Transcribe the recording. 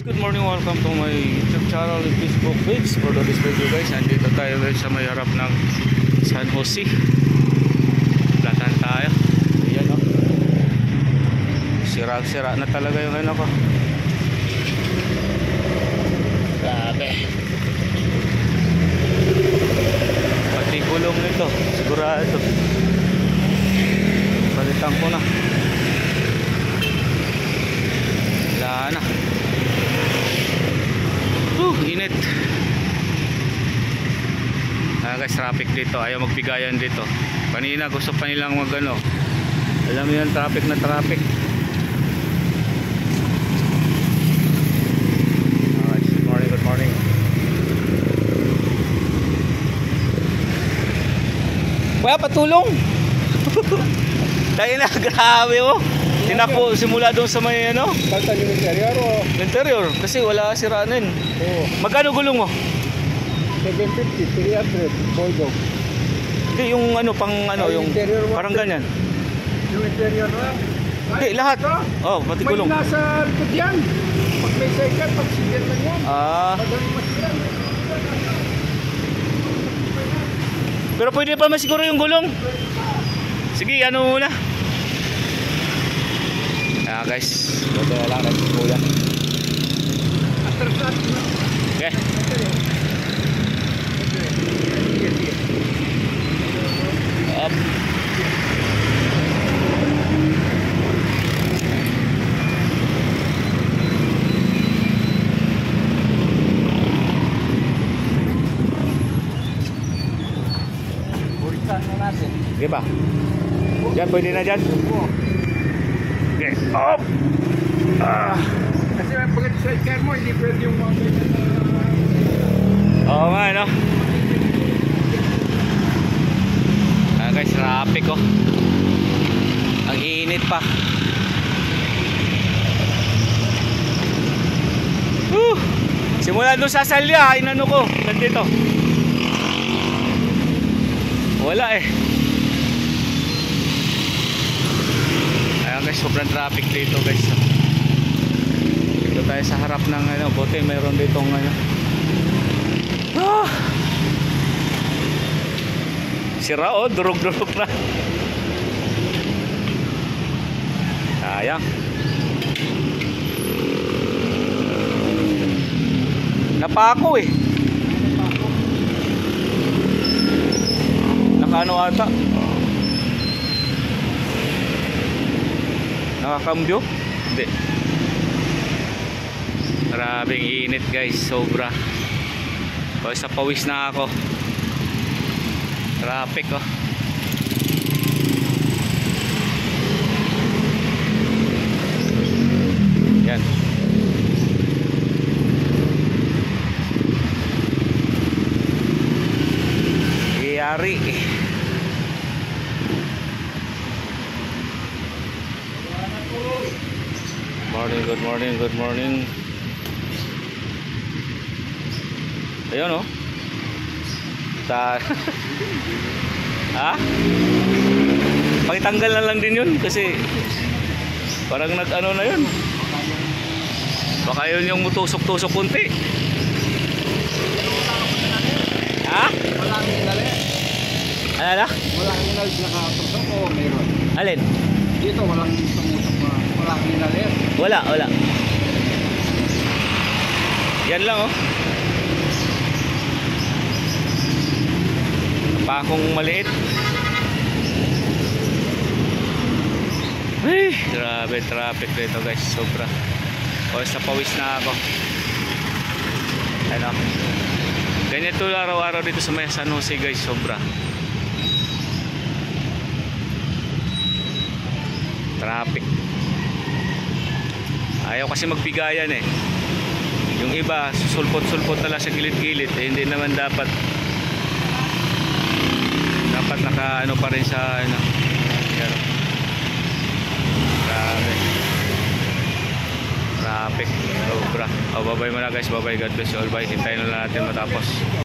Good morning, welcome to my YouTube channel and Facebook page. For this video guys, andito tayo guys sa may harap ng San Jose. Platan tayo. Ayan o. Sira-sira na talaga yung ano ko. Grabe. Pati gulong nito, sigurado. Palitan ko na. Wala na. Init. Guys, traffic dito. Ayaw magbigayan dito. Kanina gusto pa nilang magano. Alam niyo yan, traffic na traffic. Good morning, good morning. Kuya, patulong. Tayo na, grabe oh. Tinako simula doon sa may ano? Basta yung interior o? Interior, kasi wala siraanin. Oo. Magkano gulong mo? 750, 300, Bulldog. Hindi, yung ano, pang ano, yung interior parang ganyan. Yung interior lang? Hindi, lahat. Oh, pati gulong. May nasa likod yan. Pag may second, pag single lang yan. Magaling mas yan. Pero pwede pa masiguro yung gulong. Sige, ano muna. Guys, buti na lang nagsimulan. Okay. Up. Burisan na natin. Okay ba? Yan, pwede na dyan. Okay, up! Kasi pag sidecar mo, hindi pwede yung mga ganyan na... Oo nga, no? Guys, traffic oh. Ang init pa. Simula doon sa Salya, inano ko, nandito. Wala eh. Ayan guys, sobrang traffic dito guys. Dito tayo sa harap ng ano, buti mayroon ditong ano. Sira oh, durog-durog na. Sayang. Napako eh. Nakaano ata. Nakakambyo? Hindi. Maraming init guys, sobra. Pawis na pawis na ako. Traffic oh. Yan. Iyari. Morning, good morning, good morning. Ayun oh. Ha? Pakitanggal na lang din yun kasi parang nag-ano na yun. Baka yun yung mutusok-tusok kunti. Ha? Walang inali. Ano na? Walang inali nakatusok o meron? Alin? Dito walang tumusok na. Walang inali. Wala, wala. Yan lang oh. Pakong maliit. Ay, grabe traffic dito guys, sobra. Pawis na pawis na ako. Ano? Ganito araw-araw dito sa may San Jose guys, sobra. Traffic. Ayaw kasi magbigayan eh. Yung iba, sulpot-sulpot na lang sa gilid-gilid eh, hindi naman dapat naka ano pa rin sa ano. Yan. Grabe. Traffic. Sobra. Bye-bye muna guys. Bye-bye. God bless you all. Bye. Hintayin na natin matapos.